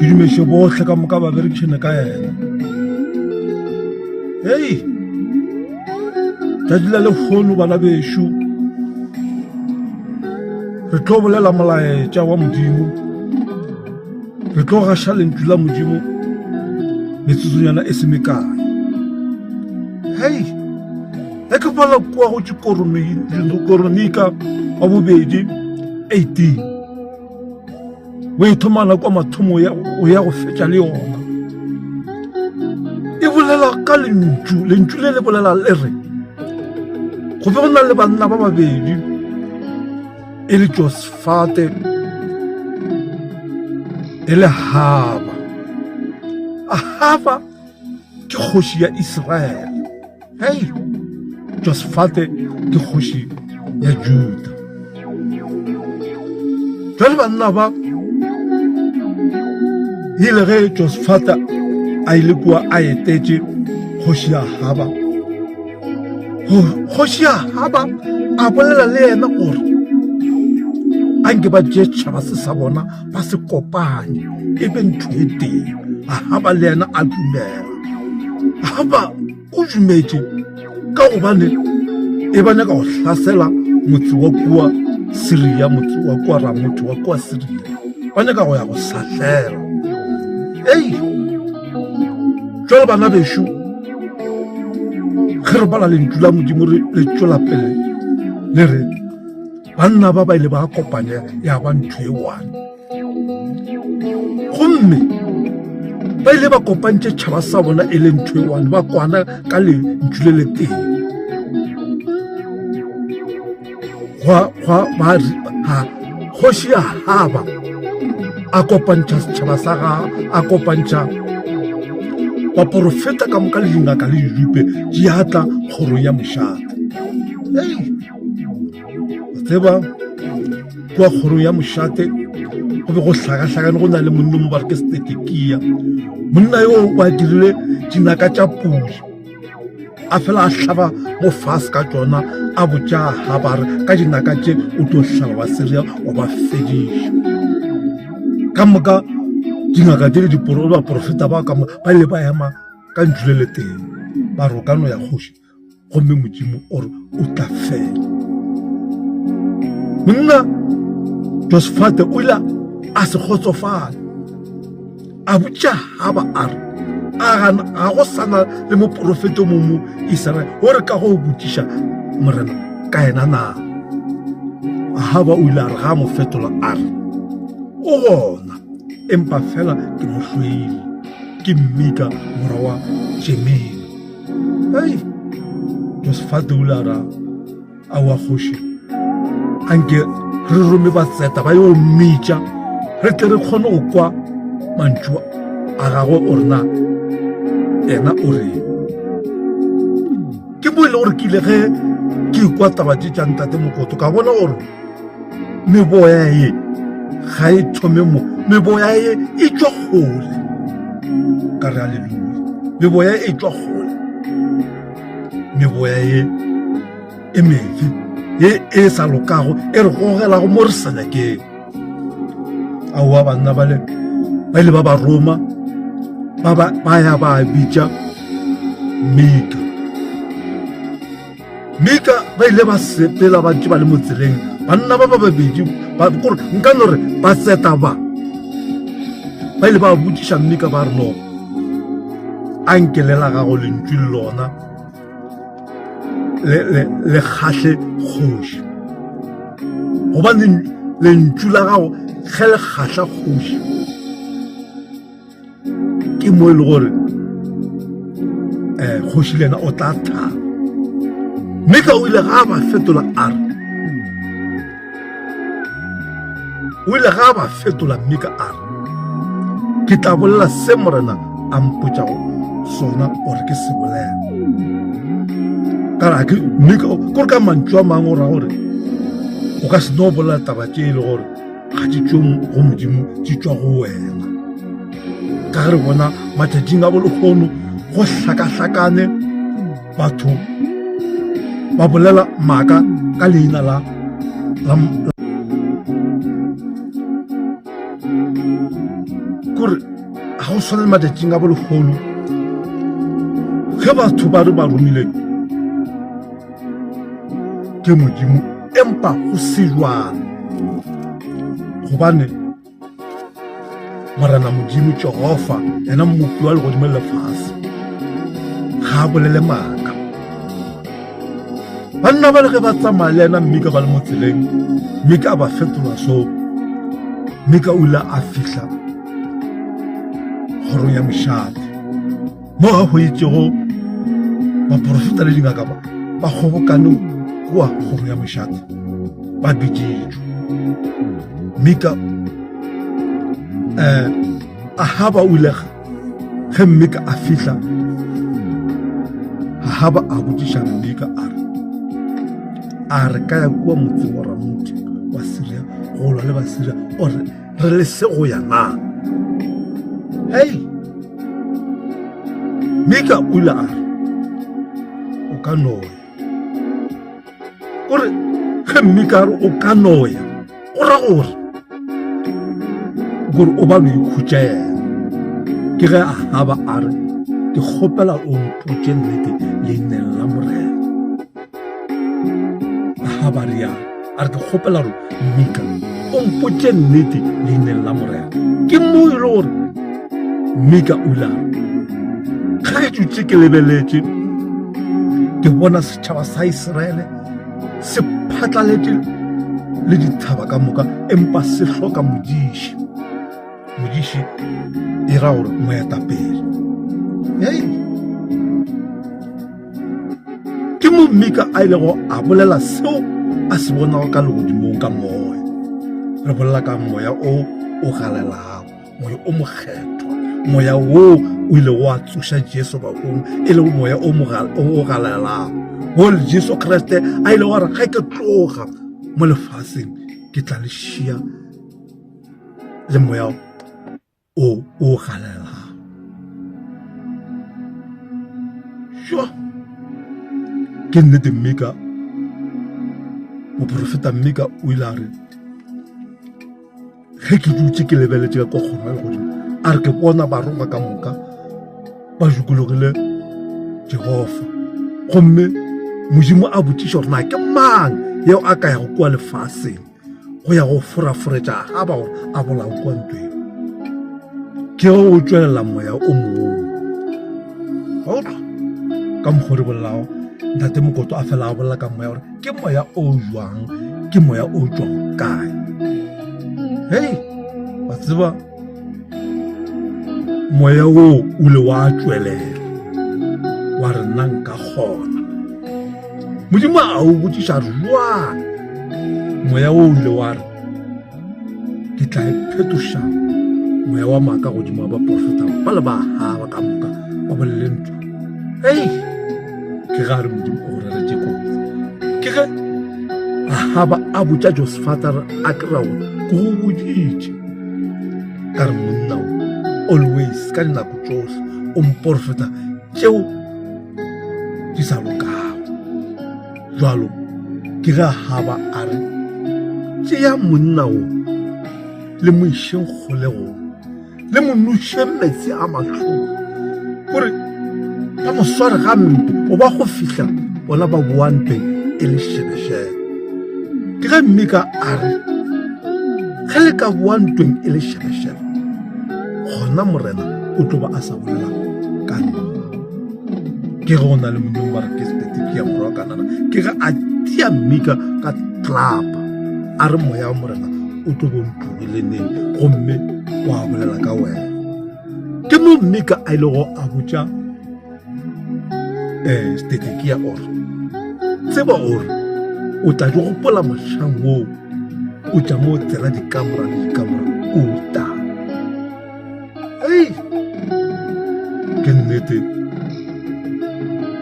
ke dumeshe bohle ka moka ba berekishane ka yena. Hei tadila le kgono bana beshu re tlo bolela molaetša wa Modimo, re tlo gasha lentswe la Modimo metsotsonyana e se mekae. Hei e ke bala kwa go tše Koronika wa bobedi 18 o ithomana kwa mathomo o ya go fetša le yona. E bolela ka lentswe le le bolela le re go be go na le banna ba babedi e le Josafate e le Ahaba. Ahaba ke kgoši ya Israel. Hei Josafate ke kgoši ya Juda. Jwale banna ba ile ge Josafate a ile kua a etetše kgoši ya Ahaba, kgoši ya Ahaba a bolela le yena gore anke ba tšee tšhaba se sa bona ba se kopanye e be ntho e teng. Ahaba le yena a dumela. Ahaba o dumetše ka gobane e ba nyaka go hlasela motse wa kua Syria, motse wa kua Ramotho wa kua Syria, ba nyaka go ya go sahlela. Ei jwale bana beshu ge re bala lentswe la Modimo le tšwela pele le re banna ba ba ile ba kopanya ya ba ntho e one, gomme ba ile ba kopantše tšhaba sa bona e le ntho e one, ba kwana ka lentswe le teng. Kgoši ya Ahaba a kopantša setšhaba sa ga, a kopantša baprofeta ka moka le dingaka le dirupe di atla kgoro ya mošate. Hei tseba kua kgoro ya mošate go be go hlakahlakane, go na le monna mo ba re ke Setedekia. Monna yo wa dirile dinaka tša pudi, a fela a hlaba mo fase ka tšona, a botša Ahaba re ka dinaka tše o tlo hlaba ba Syria o ba fediša. Ka moka dingaka tše le baprofeta ba ka moka ba ile ba ema ka ntšwe le teng, ba re o ka no ya kgoši, gomme Modimo o re o tla fela. Monna Josafate o ile a se kgotsofala, a botša Ahaba a re ga go sana le moprofeta mo mo Israel o re ka go botšiša morena ka yena na. Ahaba o ile a re ga mo fetola a re o gona, empa fela ke mohlweile, ke Mika mora wa Jemeli. Hei Josafate o ile a ra a wa kgoši anke re rome ba tseta ba yo mmitša re tle re kgone go kwa mantšu a gagwe o rena ena o reng. Ke mo ile gore ke ile ge ke ikwa taba tše tša ntate Mokoto ka bona gore meboya ye ga e thome mo, meboya ye e tšwa kgole. Ka re aleluya, meboya ye e tšwa kgole, meboya ye e mefe ye e sa lokago e re gogelago mo re sa nyakeng. Aowa banna ba ile ba ba Roma ba ya ba bitša Mika ba ile ba sepela ba ntše ba le mo tseleng. Banna ba babedi kore nka no re ba seta ba ile ba botšiša Mika ba re no a nkelela gago lentswe le lona le kgahle kgoši, gobane lentswe la gago ge le kgahla kgoši ke mo e le gore kgoši le yena o tla thaba. Mika o ile ga ba fetola a re Mika a re ke tla bolela se morena a mpotšago sona gore ke se bolela. Ka re Mika kore ka mantšu a mangwe o ra gore o ka se no bolela taba tše e le gore ga di tšwe go Modimo, di tšwa go wena. Ka re bona matšatšing a bolekgono go hlakahlakane, batho ba bolela maaka ka leina la kore a go swana le matšatšing a bolekgolo ge batho ba re ba romile ke Modimo empa go se jwalo gobane Morena Modimo Jehova yena mmopi wa legodimo le lefase ga a bolele maaka banna ba le ge ba tsamaya le yena Mika ba le mo tseleng Mika a ba fetola so Mika o ile a fihla kgorong ya mošate mo ga go itšego baporofeta le dingaka ba kgobokane kua kgorong ya mošate ba biditšwe Mika a haba o ile ge Mika a fihla a haba a botšiša Mika a re ka ya kua motseng wa Ramothi wa Syria go lwa le ba Syria o re le se go ya na hey Mika o ile a re o ka noya gore ge Mika a re o ka noya o ra gore o ba no ikhutša yena ke ge a haba a re ke kgopela o mpotše nnete leineng la Morena a haba ria a re ke kgopela gore Mika o mpotše nnete leineng la Morena ke mo e le gore Mika o ile ga ke dutše ke lebeletše ke bona setšhaba sa Iseraele se phatlaletše le dithaba ka moka empa se hloka modiši e ra gore moetapele ke mo Mika a ile go a bolela seo a se bonago ka legodimong ka moya re bolela ka moya o galelago moya o mokgethwa moya wo o ile go a tsoša Jesu bakong e le moya o galelago go le Jesu Kriste a ile go re ga ke tloga mo lefaseng ke tla le šia le moya o galela sure ke nnete Mika moprofeta Mika o ile a re ge ke dutše ke lebeletše ka kgoro ya legodimo a re ke bona baroga ka moka ba jukulogile Jehova gomme Modimo a botšiša gore na ke mang yeo a ka yago kua lefaseng go ya go foraforetša ga ba gore a bolao kua ntweng ke go o tšwelela moya o mongwe otlwa ka mokgwa re bolelago ntate Mokoto a fela a bolela ka moya gore ke moya o jwang ke moya o tšwang kae hei wa tseba moya wo o le wa tšwelela wa re nna nka kgona Modimo a o botšiša re jwang moya wo o ile wa re ke tla iphetoša moya wa maaka godimo wa baprofeta ba le ba haba ka moka ba bolele ntho hei ke ga re Modimo o reretše kotsi ke ge a haba a botša Josafata a kry-a gore ke go boditše ka re monna o always ka dinako tsohle o mporofeta tšeo di sa lokago jwalo ke ge a haba a re tšea monna o le mo išeng kgolegong le mo nošeng metsi a mahloko gore ba mo sware gampe o ba go fihla bona ba boang teng e le šebešebe ke ge Mika a re ge le ka boang teng e le šebešebe gona Morena o tlo ba a sa bolela ka nna ke ge go na le monnong ba re ke Stetekia morwa kanana ke ge a tia Mika ka tlapa a re moya wa Morena o tlo bo ntogile neng gomme wa bolela ka wena ke mo Mika a ile go a botša Stetekia ore tseba ore o tla di gopola mošang woo o tša mo tsela dikamora le dikamora o ta hei ke nnete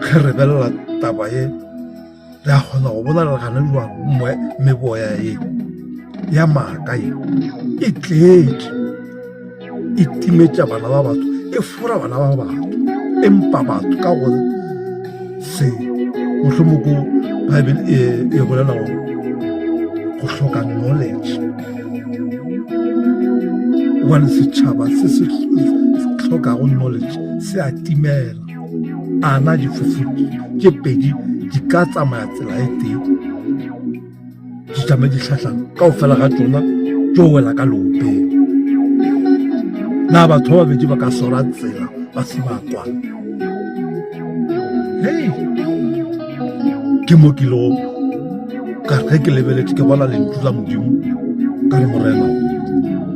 ge re belela taba ye re a kgona go bona legana jwang meboya ye ya maaka ye e tletše e timetša bana ba batho e fora bana ba batho empa batho ka gore se mohlomoko Bible e bolela go hloka knowledge one setšhaba se se tlhokago knowledge se a timela ana difofu tše pedi di ka tsamaya tsela e tee di tšame di tlhatlhana ka o fela ga tšona tšo wela ka lopeng na batho ba babedi ba ka sora tsela ba se ba kwana hei ke mo ke lo ka re ke lebeletse ke bona lentswe la modimo ka re morena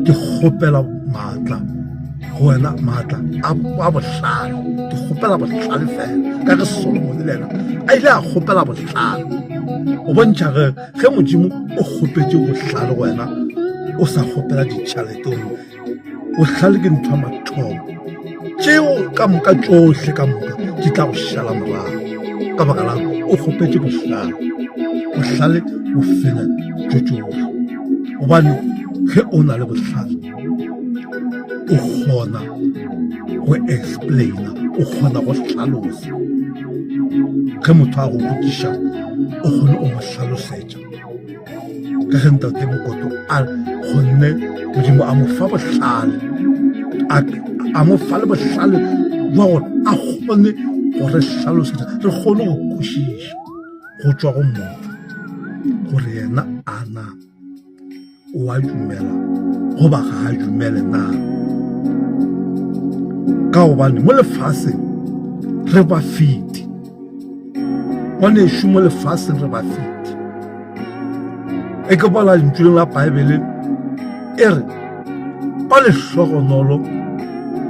ke kgopela maatla go wena maatla a bohlale ke kgopela bohlale fela ka re Solomon le ena a ile a kgopela bohlale o bontšha ge modimo o kgopetse bohlale go wena o sa kgopela ditšhalete bohlale ke ntho ya mathomo tšeo ka moka tšohle ka moka di tla go šala morago ka baka la o kgopetse bohlale bo fenya tšo tšohle gobane ge o na le bohlale o kgona go explaina o kgona go hlalosa ge motho a go bokiša o kgone o mo hlalosetša ka ge ntate Mokoto a kgonne modimo a mo fa bohlale a mo fa le bohlale jwa gore a kgone go re hlalosetša re kgone go kwešiša go tšwa go motho gore yena ana o a dumela goba ga a dumele na ka gobane mo lefaseng re ba fiti wane ešo mo lefaseng re ba fiti e ke bola lentsweng la Baebele e re ba lehlogonolo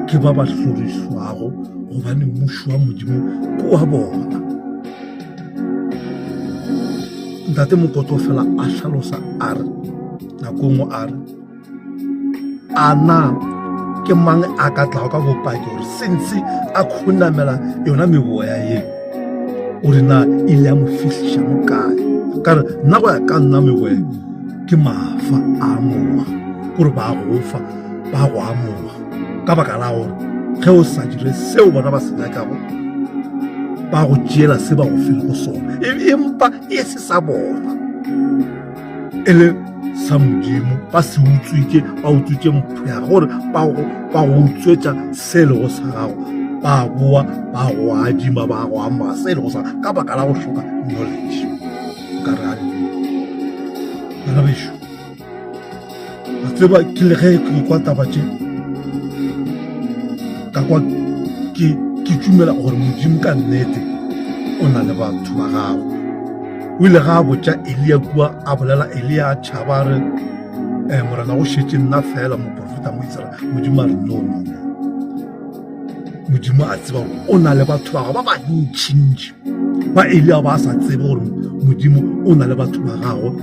ke ba ba hlorišwago gobane mmušo wa modimo ke wa bona ntate Mokoto fela a hlalosa a re nako ngwe a re a na ke mang a ka tlago ka bopaki gore sentse a khunamela yona meboya ye o re na ile ya mo fihliša mo kae ka re nna go ya ka nna meboya ke mafa a amoga gore ba gofa ba go amoga ka baka la gore ge o sa dire seo bona ba se nyakago ba go tšeela se ba go fele go sona empa e se sa bona e le sa modimo ba se utswitše ba utswitše mphoya gore ba go utswetša se le go sa gago ba boa ba go adima ba go amoga se le go sa ka baka la go hloka knowledge ka re bana bešo a tseba ke le ge ke kwa tabatše ka kwa ke tumela gore modimo ka nnete o na le batho ba gago o ile ga a botša Elia kua a bolela Elia a tšhaba re morena go šetše nna fela moprofeta mo Iseraele modimo a re no modimo a tseba gore o na le batho ba gago ba bantšintši ba Elia ba sa tsebe gore modimo o na le batho ba gago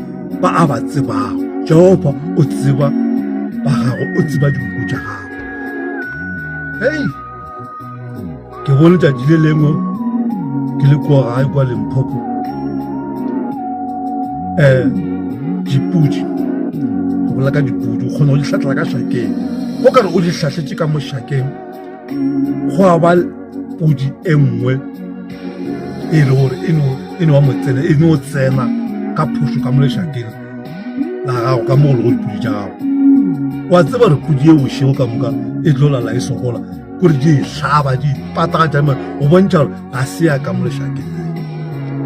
ba a ba tsebago Jehova o tseba ba gago o tseba dinku tša gago hei ke bone tšatši le lengwe ke le kwa gae kwa Limpopo dipudi go bola ka dipudi o kgona go di hlatlela ka šakeng go kare o di hlatletse ka mo šakeng go a ba pudi e nngwe e le gore e ne wa motsena e ne o tsena ka phoso ka mo lešakeng la gago ka mo go le go dipudi tša gago wa tseba re pudi e ošego ka moka e tlo lala e sogola kore di hlaba di pataga tšame go bontšha gore ga se ya ka mo lešakeng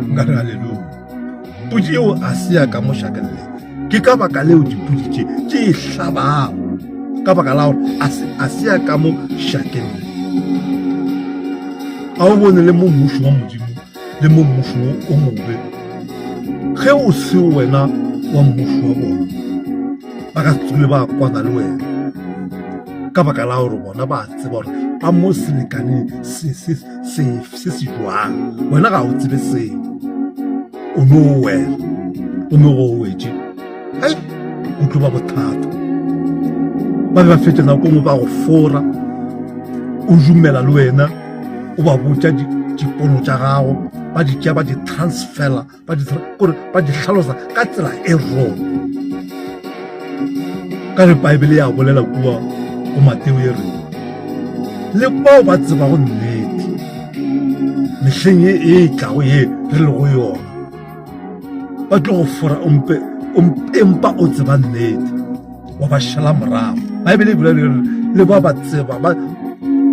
nka re halleluja pudi eo a se ya ka mo šakeng le ke ka baka leo dipudi tše e hlabago ka baka la gore a se ya ka mo šakeng le ga o bone le mo mmušo wa modimo le mo mmušo o mobe ge o se wena wa mmušo wa bona ba ka tsole ba kwana le wena ka baka la gore bona ba tseba gore ba mo selekaneng se jwang wena ga o tsebe seo o no wela o me go wetse hei o tlo ba bothata ba be ba fete nako ngwe ba go fora o dumela le wena o ba botša dipono tša gago ba di tšea ba di transfera kore ba di hlalosa ka tsela e wrong ka re Baebele ya bolela kua go Mateo e re le bao ba tsebago nnete mehleng e tlago ye re le go yona ba tlo go fora empa o tseba nnete wa ba šala morago Bible e bolela le ba ba tseba ba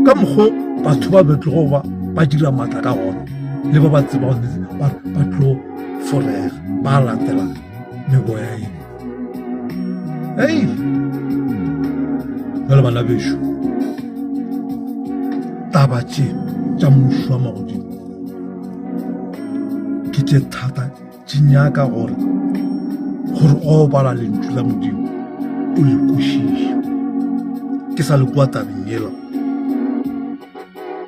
ka mokgo batho ba betlo ba dira matla ka gona le ba ba tseba ba tlo forega ba latela meboya eno. Hei jwale bana besho taba tše tša mmušo wa magodimo ke tše thata tše nyaka gore o bala lentšu la modimo o le kwešiše. Ke sa le kua tabeng yela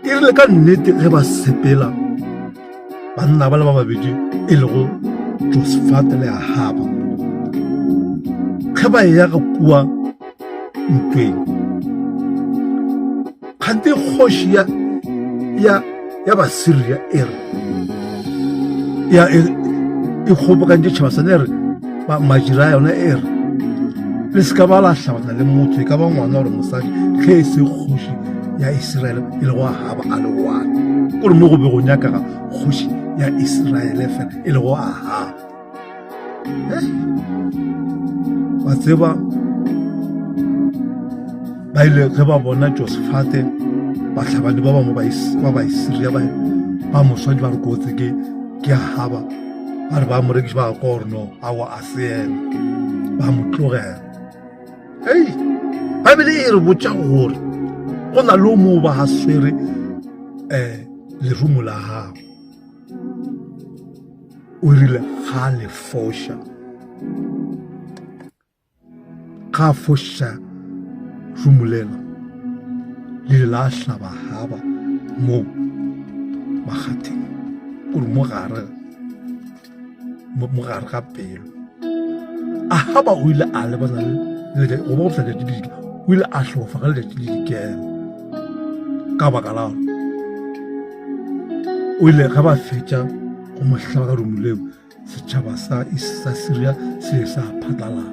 e rile ka nnete ge ba sepela banna ba le ba babedi e le go Josafate le Ahaba ge ba ya ga kua ntweng kgante kgoši ya Basiria e kgobokantše tšhaba sane e re majira yona e re le se ka ba la hlabana le motho e ka ba ngwana gore mosadi ge e se kgoši ya Israele e le go Ahaba a le one kore mo go be go nyakaga kgoši ya Israele fela e le go Ahaba. Ba tseba ba ile ge ba bona Josafate batlhabani ba bangwe ba Baisiria ba moswadi ba re kotse ke Ahaba ba re ba morekiši ba go gore no awa a se ena ba mo tlogela. Bible e re botša gore go na le mo ba a swere lerumo la gago o rile ga le foša ga foša rumo lela le la hlaba Ahaba mo magateng gore mo gare ga pelo. Ahaba o ile a lebana le go ba fela didika o ile a hlofa ga le didikela ka baka la o ile ga ba fetša go mohlaba ka rumo leo setšhaba sa Syria se sa phatlala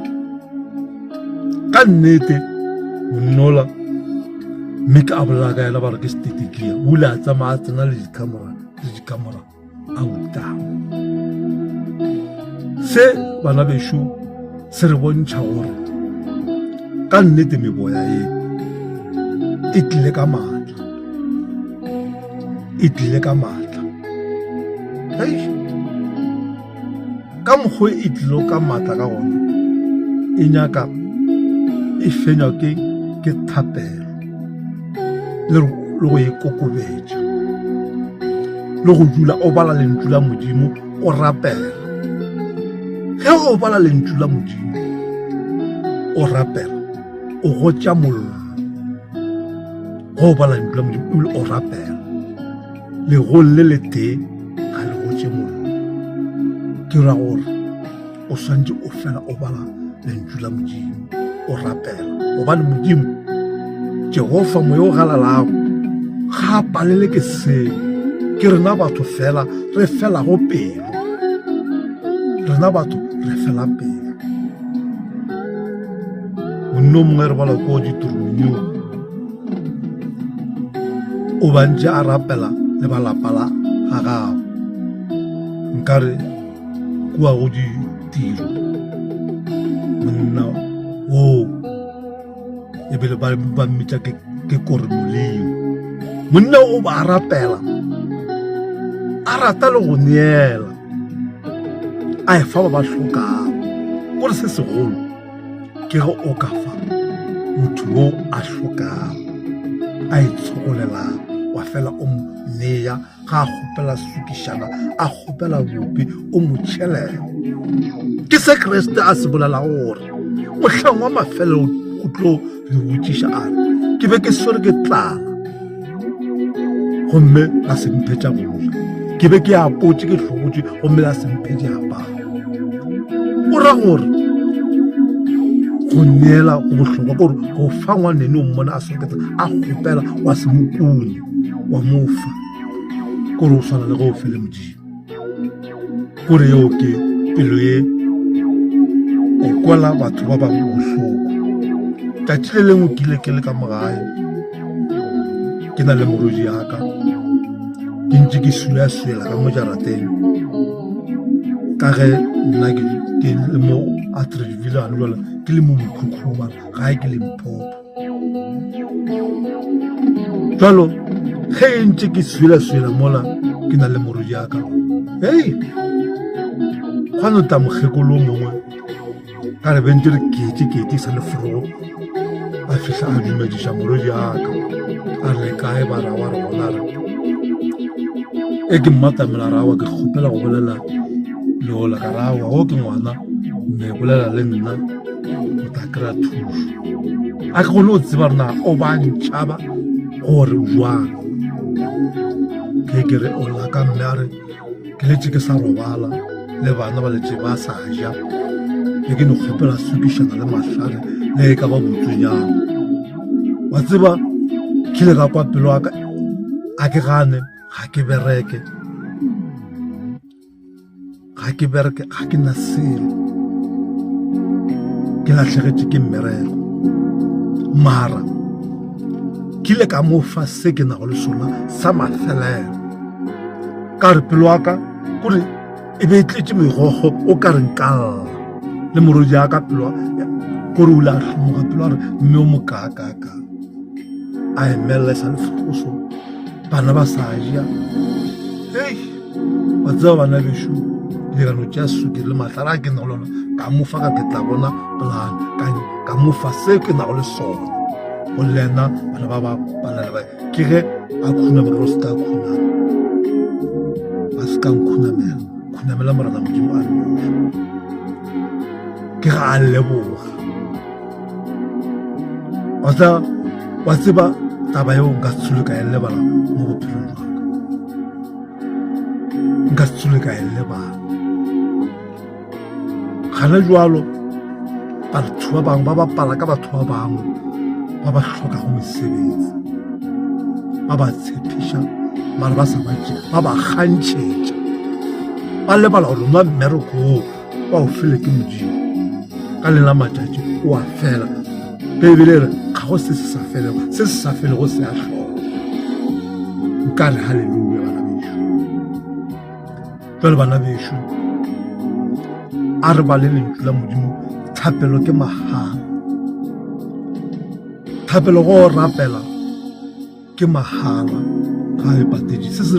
ka nnete monnola mme ka a bolela ka ela ba re ke Stetikia o ile a tsamaya a tsena le dikamera a utama. Se bana bešo se re bontšha gore ka nnete meboya e tlile ka maatla ka mokgwa e tlilo ka maatla ka gona e nyaka e fenywa ke thapelo le go e kokobetša le go dula o bala lentšu la modimo o rapela. Ge o bala lentšu la modimo o rapela o gotša mollo go bala lentšu la modimo o rapela legolo le le tee ga le gotše mollo ke ra gore o swantše o fela o bala lentšu la modimo o rapela gobane modimo Jehova moya o galalago ga a palele ke seo ke rena batho fela re fela go pelo rena batho re fela pelo. Monno mongwe re bala ko diturunyo o bantše a rapela le balapa la ga gago nkare kua go ditiro monna o e bile ba mmitša ke Kornelio. Monna o ba rapela a rata le go neela a e fa ba hlokago gore se segolo ke ge o ka fa motho o a hlokago a itshogolelang wa fela o mo neya ga a kgopela sukišana a kgopela bopi o mo tšhelela. Ke se Kriste a se bolela gore mohlang wa mafelo o tlo re botšiša a re ke be ke swere ke tlala gomme a se mphetša goja ke be ke apotše ke hlobotše gomme a se mphetše apaa. O ra gore go neela go bohlokwa gore go fa ngwanene o mmona a soketsa a kgopela wa se mokune wa mofa kore o swana le go o fele modimo kore yeo ke pelo ye o kwala batho ba bangwe bohloko. Tšatši le lengwe ke ile ke le ka mogae ke na le morodi yaka ke ntše ke suela ka mo jarateng ka ge nna ke le mo Atteridgeville ke le mo Mokhukhuma gae ke Limpopo. jalo ge ntse ke swela mola ke na le morodi aka kgone ta mogekolo mongwe ka re bentse re kete sa leforogo a fihla a dumediša morodi aka a re kae ba ra wa re bona re ke mmatamela rawa ke kgopela go bolela leola ka rawa go ke ngwana mme bolela le nna o ta kry-a thuso a ke gone o tseba rena o ba ntšhaba gore jwang ke kere o laka mme a re ke letse ke sa robala le bana ba letse ba sa ja ke no kgopela sukišana le mahlare le e ka ba botsonyana wa tseba ke le ka kwa pelo aka a ke gane ga ke bereke ga ke na selo ke latlhegetse ke mmereko mara ke ile ka mo fa se ke nago le sona sa mafelelo ka re pelo aka kore e be e tletse megogo o ka reng kalla le morodi aka pelo kore o le a hlomoga pelo a re mme o mokakaka a emelela sa lefokoso bana ba sa ja wa tseba bana bešo dirano tša sukiri le matlhare a ke nago le ona ka mo fa ka ke tla bona polane ka mo fa se ke nago le sona go lena bana ba balala ke ge a khunamela go se ka khunama ba se ka khunamela morana modimo a nnoša ke ga a leboga wa tseba taba eo nka se tshole ka e lebala mo bophelong jwaka nka se tshole ka e lebala gana jwalo batho ba bangwe ba bapala ka batho ba bangwe ba ba hlokago mesebetsi ba ba tshepiša mara ba sa batše ba ba kgantšhetša ba lebala gore nwa mmereko o wa o fele ke modimo ka lela matšatši o a fela bebele re ga go se se sa felego se a tlhola nka re halleluja bana bešo a re ba le lentswe la modimo thapelo ke mahala thapelo go rapela ke mahala ga e patedi se se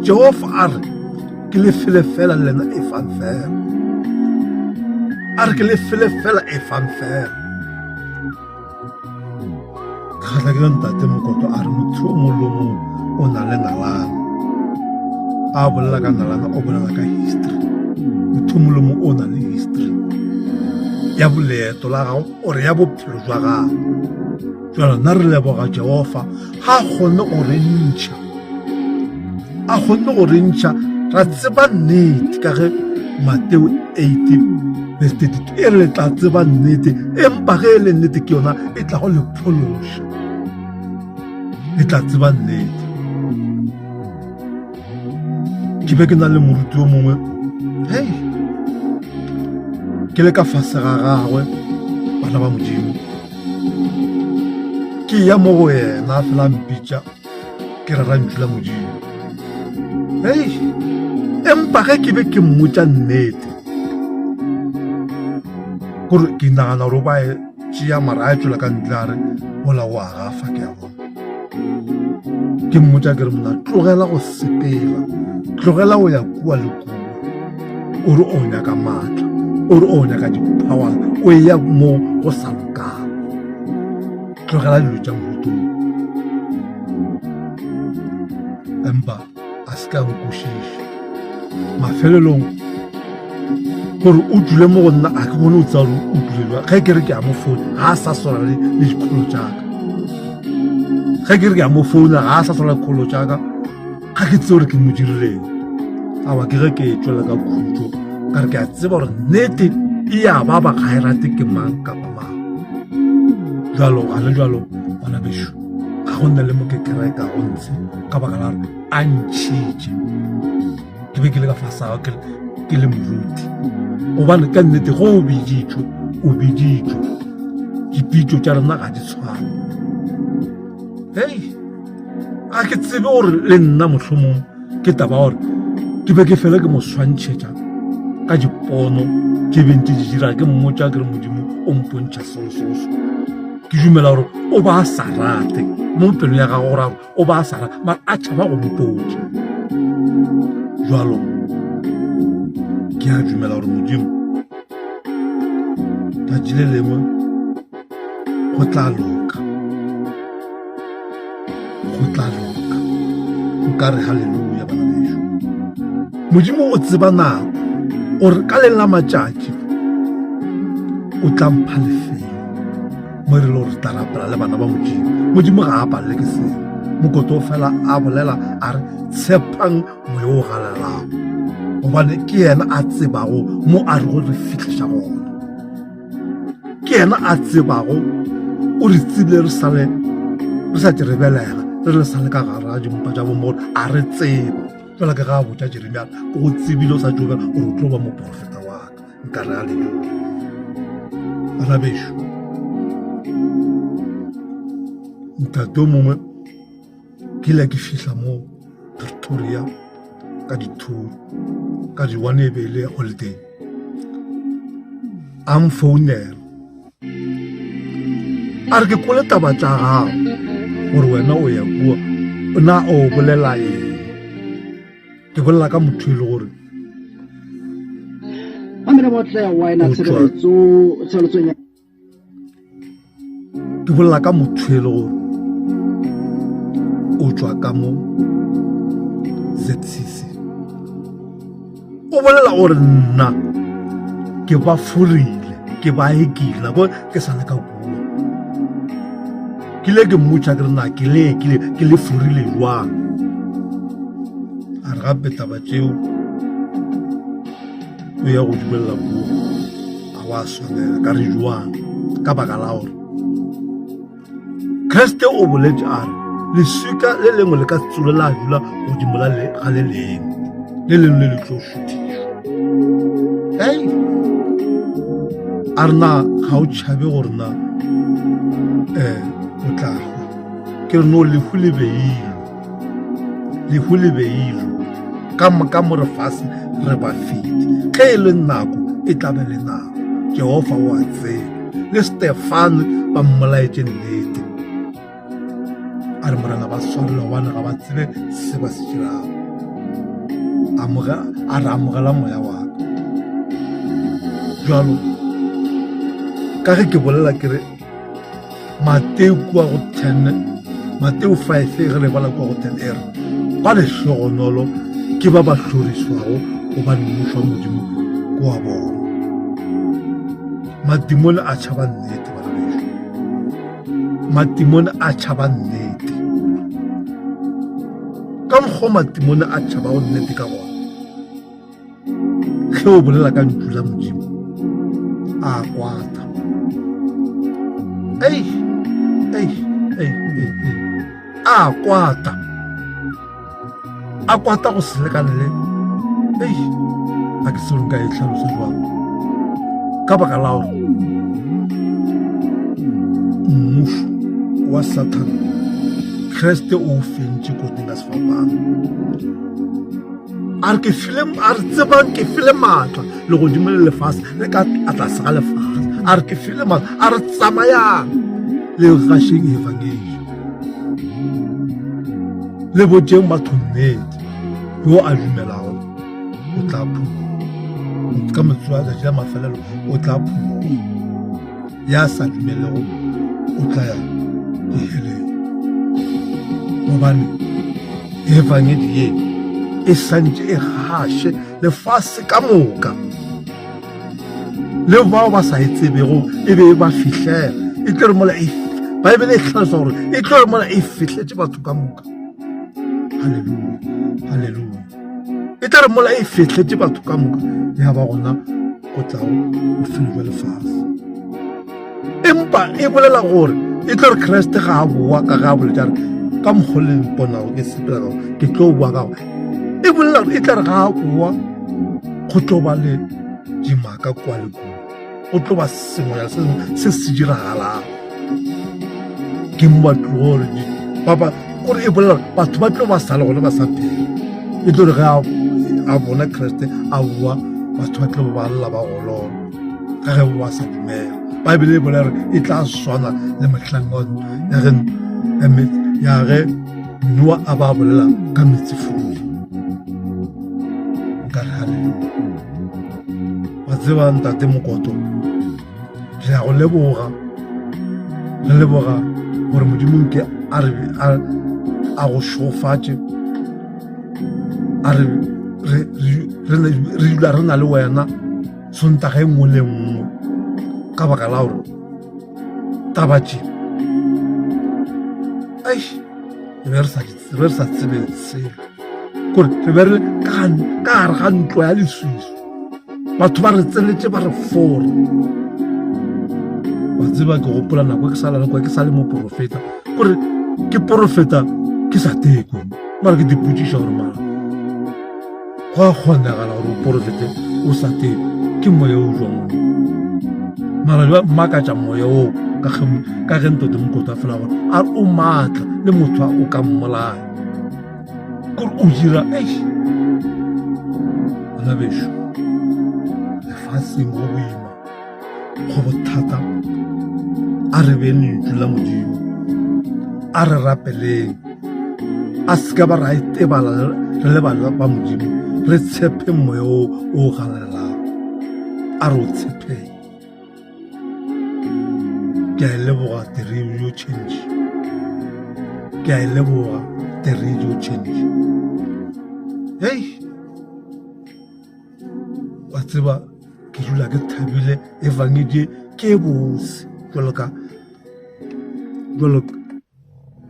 jehova a re ke lefele fela lena e fang fela a re ke lefele fela e fang fela kgatla ke ntate mokoto a re motho o mongwe le mongwe o na le nalana a bolela ka nalana o bolela ka history motho o mongwe le mongwe o na le history ya boleeto la gago ore ya bophelo jwa gago jalo nna re leboga jehova ga kgonne go re ntšha ra tseba nnete ka ge mateo 18:32 e re le tla tseba nnete empa ge e le nnete ke yona e tla go le phološa e tla tseba nnete ke be ke na le moruti o mongwe ke le ka fase ga gagwe bana ba modimo ke ya mo go yena a fela mpitša ke rera ntšwi la modimo empa ge ke be ke mmotša nnete kore ke nagana gore o ba e tšea mara a tswela ka ntle a re ola o a gafa ke ya bona ke mmotša ke re mona tlogela go sepela tlogela go ya kua le kua ore o nyaka maatla ore o nyaka dipower o ya mo go sa lokang tlogela dilo tša morutong empa a se ka nkošiša mafelelong gore o dule mo go nna a ke bone o tsa gore o dulelwa ge ke re ke ya mo founa ga a sa sola le dikgolo tšaka ge ke re ke ya mo founa ga a sa sola dikgolo tšaka ga ke tse gore ke mo dirileng awa ke ge ke tswela ka khutso ka re ke a tseba gore nnete e ya ba ga e rate ke mang kapa mang jalo gale jalo bana bešo ga go nna le mo ke kereka go ntse ka baka la re a ntšhitše ke be ke le ka fasago ke le moruti gobane ka nnete go o biditšwe dipitšo tša rena ga di tshwane ga ke tsebe gore le nna mohlomong ke taba gore ke be ke fela ke mo swantšhetša ka dipono ke bentse di dira ke mmotša ke re modimo o mpontšha selososo ke dumela gore o ba sa rate mo pelo ya gago gore o ba sa rate mara a tšhaba go mpotša jalo ke a dumela gore modimo tatši le lengwe go tla loka o ka re halleluja bana bešo modimo o tseba nako gore ka leng la matšatši o tla mpha lefelo mo e re le gore tla rapela le bana ba modimo ga a palele ke seo mokoto o fela a bolela a re tshepang moya o galelago gobane ke yena a tsebago mo a re go re fitlhiša gona ke yena a tsebago o re tsebile re sa tse re belega re le sa le ka gara a dimpa tša bomore a re tseba fela ke ga a botša jeremia ko go tsebile o sa jobela gore o tlo ba moprofeta wa ka nka re halleluja bana bešo ntate o mongwe ke ile ke fihla mo Pretoria ka dithoro ka di-one ebele holiday a mfounela a re ke kole taba tša gago gore wena o ya kua na o bolela eng ke bolela ka motho e le gore ke bolela ka motho e le gore o tswa ka mo ZCC o bolela gore nna ke ba furile ke ba ekile go ke sa le ka kua ke le ke mmotša ke re na ke le furile jwang a re gape taba tšeo o ya go dumelela puo a wa swanela ka re jwang ka baka la gore Kriste o boletše a re leswika le lengwe le ka tsole la dula godimo ga le lengwe le lengwe le tlo šuthišwa a re na ga o tšhabe gore na o tlagwa ke re no lehu le beilwe ka more fase re ba fete ge e le nako e tlabe le nako Jehova o a tseba le Stefano ba mmolaetše nnete a re morena ba swarela gobane ga ba tsebe se ba se dirago a re amogela moya wa ka jalo ka ge ke bolela ke re Mateo 5 ge le bala kua go 10 ere ba lehlogonolo ke ba hlorišwago gobane mmušo wa modimo ko wa bona matimone a tšhaba nnete bana bešo matimone a tšhaba nnete ka mokgwa matimone a tšhabago nnete ka gona ge o bolela ka ntlo la modimo a kwata a kwata go selekane le a ke selo nka e tlhalosa jwang ka baka la gore mmušo wa Satan Kriste o fentše koting a sefapano a re tsebang ke file maatla le godimo le lefase le ka atlase ga lefase a re ke file maatla a re tsamayang le gašeng evangeli le botšeng batho nnete yo a dumelago o tla phuma ka motho a tšatši la mafelelo o tla phuma ya sa dumelego o tla ya diheleng gobane evangeli ye e santše e gaše lefase ka moka le bao ba sa e tsebego e be ba fihlela e tlo re mola baebele e tlhalosa gore e tlo re mola e fihletse batho ka moka halleluja e tla re mola e fihletse batho ka moka ya ba gona go tlago bofelo jwa lefase empa e bolela gore e tlo re Kriste ga a boa ka ga a boletša re ka mokgwa le mponago ke sepela gago ke tlo boa ka go e bolela gore e tla re ga a boa go tlo ba le dimaka kwa le kua go tlo ba sengwe se se diragalang ke mmatlogole papa gore e bolela batho ba tlo ba sala gone ba sa phela e tlo re ge a bona Kriste a boa batho ba tlo ba lla ba gololo ka ge ba sa dumela Bible e bolela e tla swana le mahlangano ya ge Noa a ba bolela ka metsi fuleng ka haleluya wa tseba ntate Mokoto re a go leboga gore Modimo ke a go šofatše a re dula re na le wena sontaga e nngwe le nngwe ka baka la gore taba tše re re sa tsebe selo kore re be re ka gare ga ntlo ya leswiso batho ba re tseletše ba re fora wa tseba ke gopola nako ke sa le moprofeta kore ke profeta ke sa teko mara ke dipotšiša gore mara go a kgonagala gore o profete o sa teko ke moya o jwa mone mara ba makatša moya o ka ge ntote Mokota fela gore a re o maatla le motho o ka mmolaya kore o dira bana bešo lefatsheng go boima go bothata a re beng lentšu la Modimo a re rapeleng a seka ba ra itebala re le bana ba Modimo re tshepe moya o galelago a re o tshepeng ke a leboga the radio change ke a leboga the radio change wa tseba ke dula ke thabile evangedi ke bose jwalo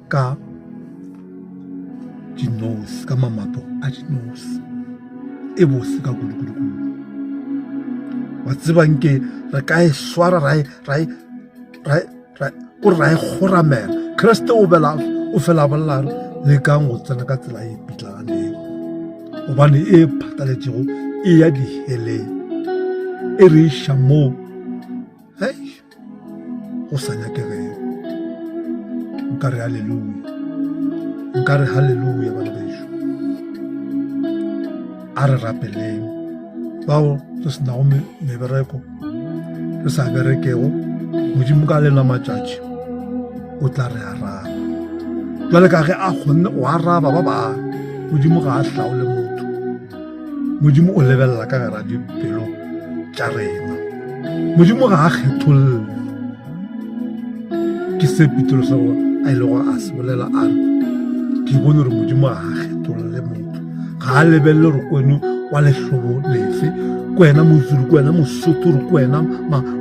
ka dinosi ka mamato a dinosi e bose ka kudu wa tseba nke re ka e swara ra e goramela Kriste o fela bolela le kang go tsena ka tsela e pitlaganeng gobane e phataletšego e ya diheleng e re iša moo go sa nyakegeng nka re haleluya bana bešo a re rapeleng bao re senago mebereko re sa berekego Modimo ka lena matšatši o tla re araba jwale ka ge a kgonne o araba ba bang Modimo ga a hlaole motho Modimo o lebelela ka gara dipelo tša rena Modimo ga a kgetholle ke se Petro sa gore a ile go a se bolela a re ke bone gore Modimo ga a kgetholle motho ga a lebelele gore kweno wa lehlobo lefe kwena mozuru kwena mosotho re kwena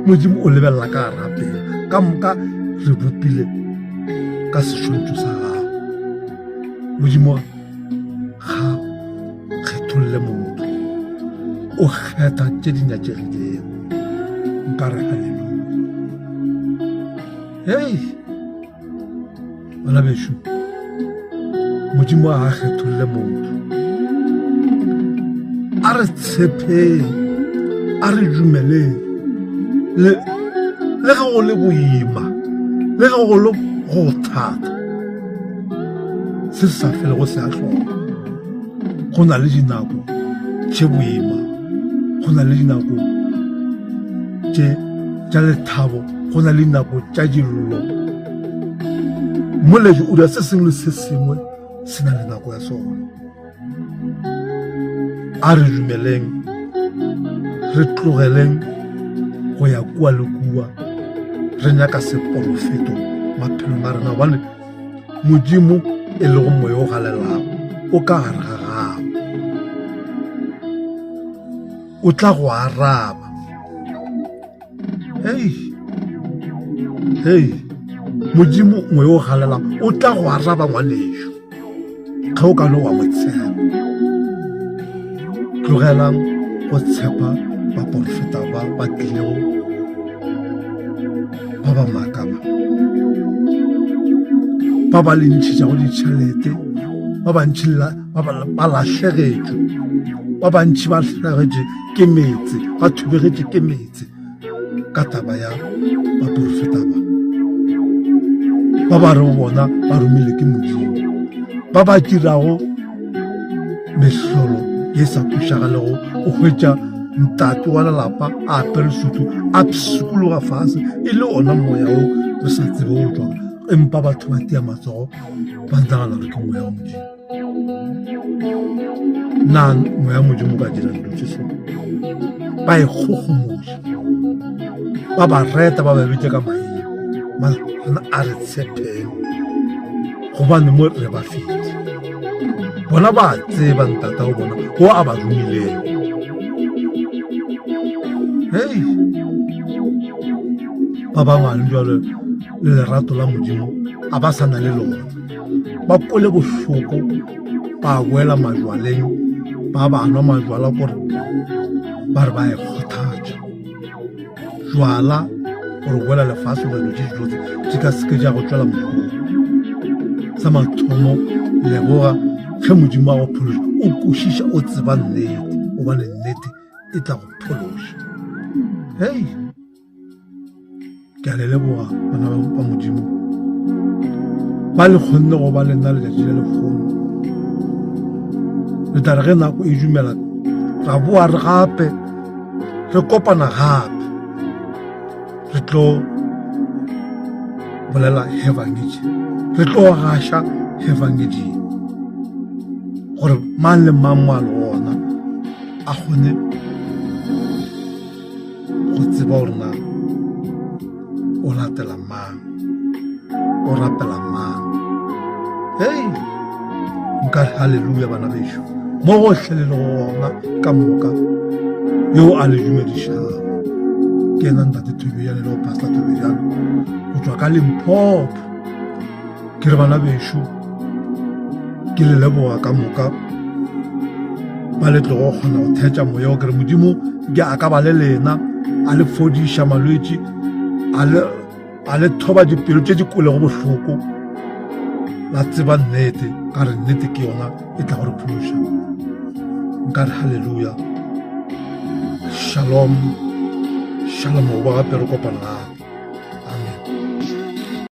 Modimo o lebelela ka rapela ka moka re bopile ka sešontšho sa gago Modimo ga kgetholle motho o kgetha tše di nyatšegilego nka re haleluya bana bešo Modimo ga kgetholle motho a re tshepeng a re dumeleng le ge go le boima le ge go le go thata se sa felego se a tlhoka go na le dinako tše boima go na le dinako tša lethabo go na le dinako tša dillo moledi o da se sengwe le se sengwe se na le nako ya sona a re dumeleng re tlogeleng go ya kua le kua re nyaka seprofeto maphelong a rena gobane Modimo e le go moya o galelago o ka gare ga gago o tla go araba Modimo moya o galelago o tla go araba ngwanešo ge o ka le wa motshepa tlogelang go tshepa baprofeta ba tlilego ba ba makaba ba ba lentšhitšago ditšhelete ba bantši ba lahlegetšwe ba bantši ba lahlegetše ke metse ba thubegetše ke metse ka taba ya baprofeta ba re bona ba romile ke Modimo ba ba dirago mehlolo ye sa pušagalego o hwetša ntate wa lelapa a apere sutu a psikologa fase e le ona moya o re sa tsebe o tswa empa batho ba tia matsogo ba nagana gore ke moya wa modimo na moya wa modimo ka dira dilo tse so ba e kgogomoša ba ba reta ba ba bitse ka maina mana a re tshepeng gobane mo re ba fitlhe bona ba tseba ntata go bona go a ba romileng hei ba bangwe jalo le lerato la modimo a ba sana le lona ba kole bohloko ba boela majwaleng ba nwa majwala gore ba re ba e kgothatša jwala gore boela lefase go dilo tse di ka seke ja go tswela motlhong sa mathomo leboga ge modimo a go phološa o kwešiša o tseba nnete gobane nnete e tla go phološa hei ke a le leboga bana ba modimo ba le kgonne go ba le nna letšatši le lekgono le tla re ge nako e dumela ra boa re gape re kopana gape re tlo bolela evangeli re tlo gaša evangeli gore mang le mang mo a le gona a kgone go tseba gore na o latela mang o rapela mang hei nka halleluja bana bešo mo gohle le gona ka moka yo a le dumedišago ke ena ntate Thobejane le go pastor Thobejane go tswa ka Limpopo ke re bana bešo ke le leboga ka moka ba le tlo go kgona go thetša moya o kere modimo ke a ka ba le lena a le fodiša malwetši a le thoba dipelo tše di kole go bohloko la tseba nnete ka re nnete ke yona e tla gore phološa nka re halleluja shalom shalom go ba gape re kopana gape